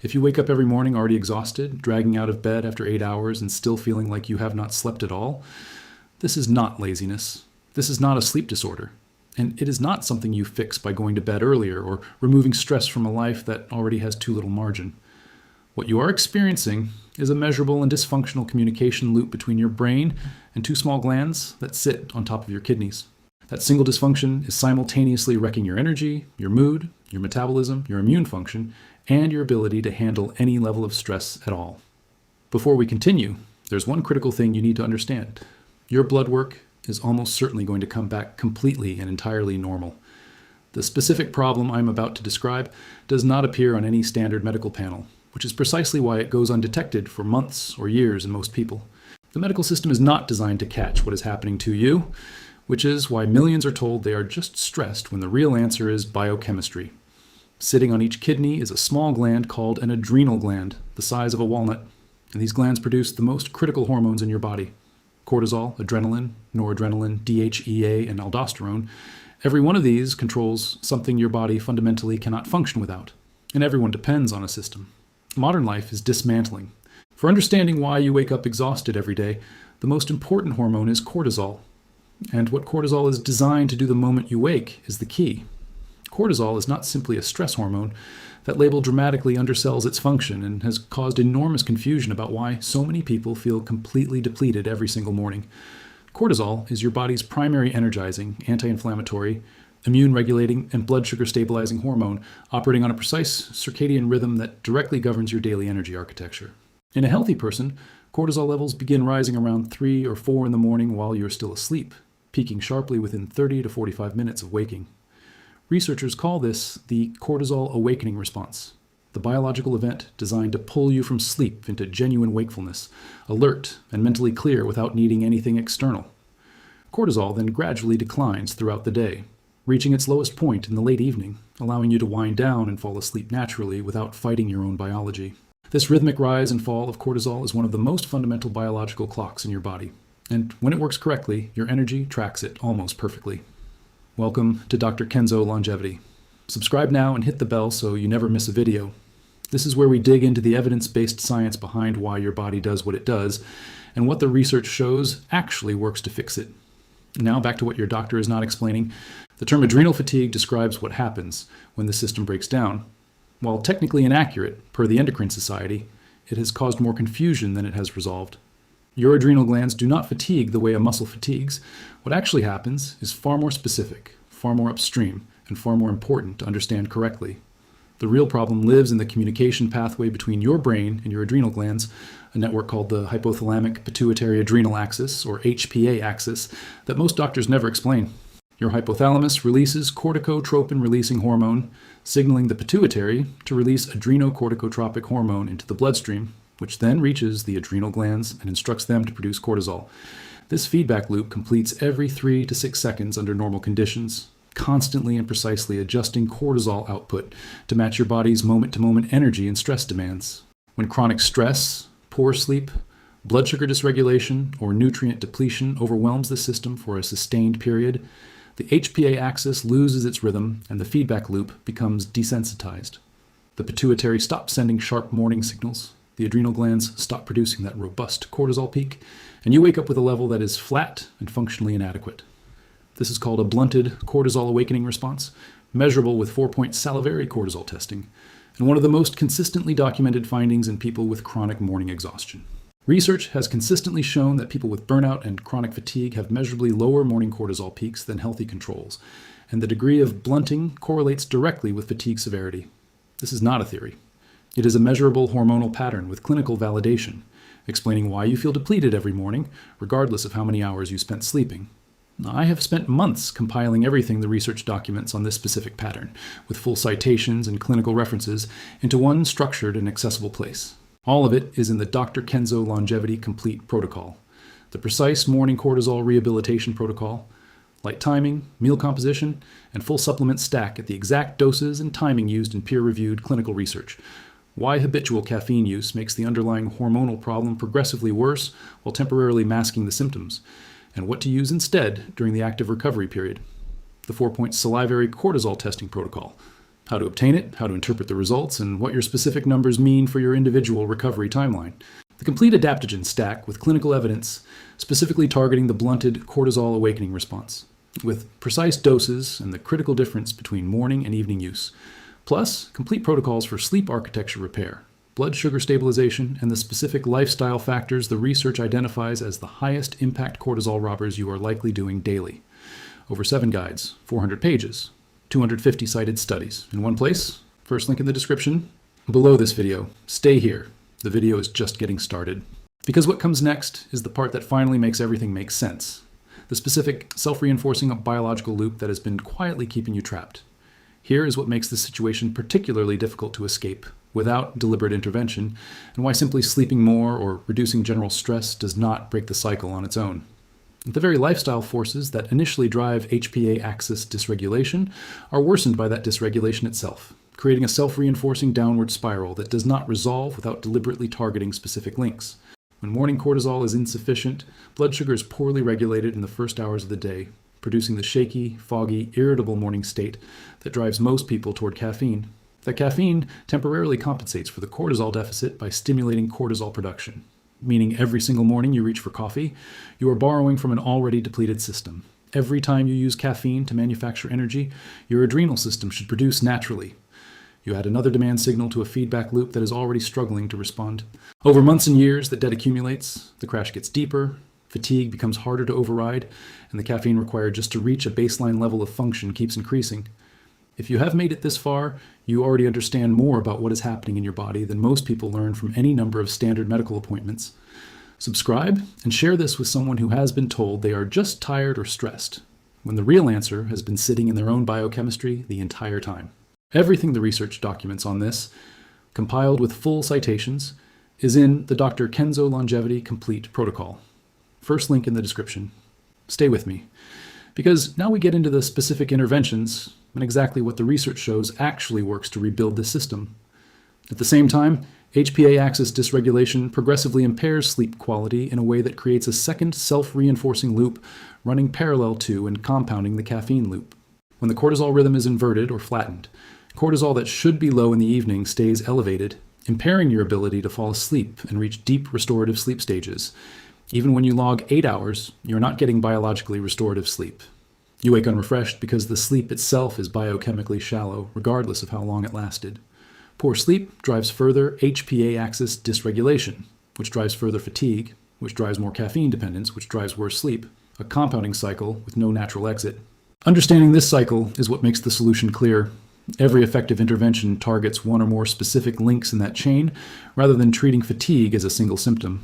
If you wake up every morning already exhausted, dragging out of bed after 8 hours and still feeling like you have not slept at all, this is not laziness. This is not a sleep disorder. And it is not something you fix by going to bed earlier or removing stress from a life that already has too little margin. What you are experiencing is a measurable and dysfunctional communication loop between your brain and two small glands that sit on top of your kidneys. That single dysfunction is simultaneously wrecking your energy, your mood, your metabolism, your immune function, and your ability to handle any level of stress at all. Before we continue, there's one critical thing you need to understand. Your blood work is almost certainly going to come back completely and entirely normal. The specific problem I'm about to describe does not appear on any standard medical panel, which is precisely why it goes undetected for months or years in most people. The medical system is not designed to catch what is happening to you, which is why millions are told they are just stressed when the real answer is biochemistry. Sitting on each kidney is a small gland called an adrenal gland, the size of a walnut, and these glands produce the most critical hormones in your body. Cortisol, adrenaline, noradrenaline, DHEA, and aldosterone. Every one of these controls something your body fundamentally cannot function without, and everyone depends on a system. Modern life is dismantling. For understanding why you wake up exhausted every day, the most important hormone is cortisol. And what cortisol is designed to do the moment you wake is the key. Cortisol is not simply a stress hormone. That label dramatically undersells its function and has caused enormous confusion about why so many people feel completely depleted every single morning. Cortisol is your body's primary energizing, anti-inflammatory, immune-regulating, and blood sugar stabilizing hormone operating on a precise circadian rhythm that directly governs your daily energy architecture. In a healthy person, cortisol levels begin rising around 3 or 4 in the morning while you're still asleep, peaking sharply within 30 to 45 minutes of waking. Researchers call this the cortisol awakening response, the biological event designed to pull you from sleep into genuine wakefulness, alert and mentally clear without needing anything external. Cortisol then gradually declines throughout the day, reaching its lowest point in the late evening, allowing you to wind down and fall asleep naturally without fighting your own biology. This rhythmic rise and fall of cortisol is one of the most fundamental biological clocks in your body, and when it works correctly, your energy tracks it almost perfectly. Welcome to Dr. Kenzo Longevity. Subscribe now and hit the bell so you never miss a video. This is where we dig into the evidence-based science behind why your body does what it does and what the research shows actually works to fix it. Now back to what your doctor is not explaining. The term adrenal fatigue describes what happens when the system breaks down. While technically inaccurate, per the Endocrine Society, it has caused more confusion than it has resolved. Your adrenal glands do not fatigue the way a muscle fatigues. What actually happens is far more specific, far more upstream, and far more important to understand correctly. The real problem lives in the communication pathway between your brain and your adrenal glands, a network called the hypothalamic pituitary adrenal axis, or HPA axis, that most doctors never explain. Your hypothalamus releases corticotropin-releasing hormone, signaling the pituitary to release adrenocorticotropic hormone into the bloodstream, which then reaches the adrenal glands and instructs them to produce cortisol. This feedback loop completes every 3 to 6 seconds under normal conditions, constantly and precisely adjusting cortisol output to match your body's moment-to-moment energy and stress demands. When chronic stress, poor sleep, blood sugar dysregulation, or nutrient depletion overwhelms the system for a sustained period, the HPA axis loses its rhythm and the feedback loop becomes desensitized. The pituitary stops sending sharp morning signals, the adrenal glands stop producing that robust cortisol peak, and you wake up with a level that is flat and functionally inadequate. This is called a blunted cortisol awakening response, measurable with 4-point salivary cortisol testing, and one of the most consistently documented findings in people with chronic morning exhaustion. Research has consistently shown that people with burnout and chronic fatigue have measurably lower morning cortisol peaks than healthy controls, and the degree of blunting correlates directly with fatigue severity. This is not a theory. It is a measurable hormonal pattern with clinical validation, explaining why you feel depleted every morning, regardless of how many hours you spent sleeping. I have spent months compiling everything the research documents on this specific pattern, with full citations and clinical references, into one structured and accessible place. All of it is in the Dr. Kenzo Longevity Complete Protocol, the precise morning cortisol rehabilitation protocol, light timing, meal composition, and full supplement stack at the exact doses and timing used in peer-reviewed clinical research. Why habitual caffeine use makes the underlying hormonal problem progressively worse while temporarily masking the symptoms, and what to use instead during the active recovery period. The 4-point salivary cortisol testing protocol, how to obtain it, how to interpret the results, and what your specific numbers mean for your individual recovery timeline. The complete adaptogen stack with clinical evidence specifically targeting the blunted cortisol awakening response, with precise doses and the critical difference between morning and evening use, plus complete protocols for sleep architecture repair, blood sugar stabilization, and the specific lifestyle factors the research identifies as the highest impact cortisol robbers you are likely doing daily. Over 7 guides, 400 pages, 250 cited studies. In one place, first link in the description, below this video. Stay here. The video is just getting started. Because what comes next is the part that finally makes everything make sense. The specific self-reinforcing biological loop that has been quietly keeping you trapped. Here is what makes this situation particularly difficult to escape without deliberate intervention, and why simply sleeping more or reducing general stress does not break the cycle on its own. The very lifestyle forces that initially drive HPA axis dysregulation are worsened by that dysregulation itself, creating a self-reinforcing downward spiral that does not resolve without deliberately targeting specific links. When morning cortisol is insufficient, blood sugar is poorly regulated in the first hours of the day, producing the shaky, foggy, irritable morning state that drives most people toward caffeine. That caffeine temporarily compensates for the cortisol deficit by stimulating cortisol production, meaning every single morning you reach for coffee, you are borrowing from an already depleted system. Every time you use caffeine to manufacture energy, your adrenal system should produce naturally. You add another demand signal to a feedback loop that is already struggling to respond. Over months and years, the debt accumulates, the crash gets deeper, fatigue becomes harder to override, and the caffeine required just to reach a baseline level of function keeps increasing. If you have made it this far, you already understand more about what is happening in your body than most people learn from any number of standard medical appointments. Subscribe and share this with someone who has been told they are just tired or stressed, when the real answer has been sitting in their own biochemistry the entire time. Everything the research documents on this, compiled with full citations, is in the Dr. Kenzo Longevity Complete Protocol. First link in the description. Stay with me, because now we get into the specific interventions and exactly what the research shows actually works to rebuild the system. At the same time, HPA axis dysregulation progressively impairs sleep quality in a way that creates a second self-reinforcing loop running parallel to and compounding the caffeine loop. When the cortisol rhythm is inverted or flattened, cortisol that should be low in the evening stays elevated, impairing your ability to fall asleep and reach deep restorative sleep stages. Even when you log 8 hours, you're not getting biologically restorative sleep. You wake unrefreshed because the sleep itself is biochemically shallow, regardless of how long it lasted. Poor sleep drives further HPA axis dysregulation, which drives further fatigue, which drives more caffeine dependence, which drives worse sleep, a compounding cycle with no natural exit. Understanding this cycle is what makes the solution clear. Every effective intervention targets one or more specific links in that chain, rather than treating fatigue as a single symptom.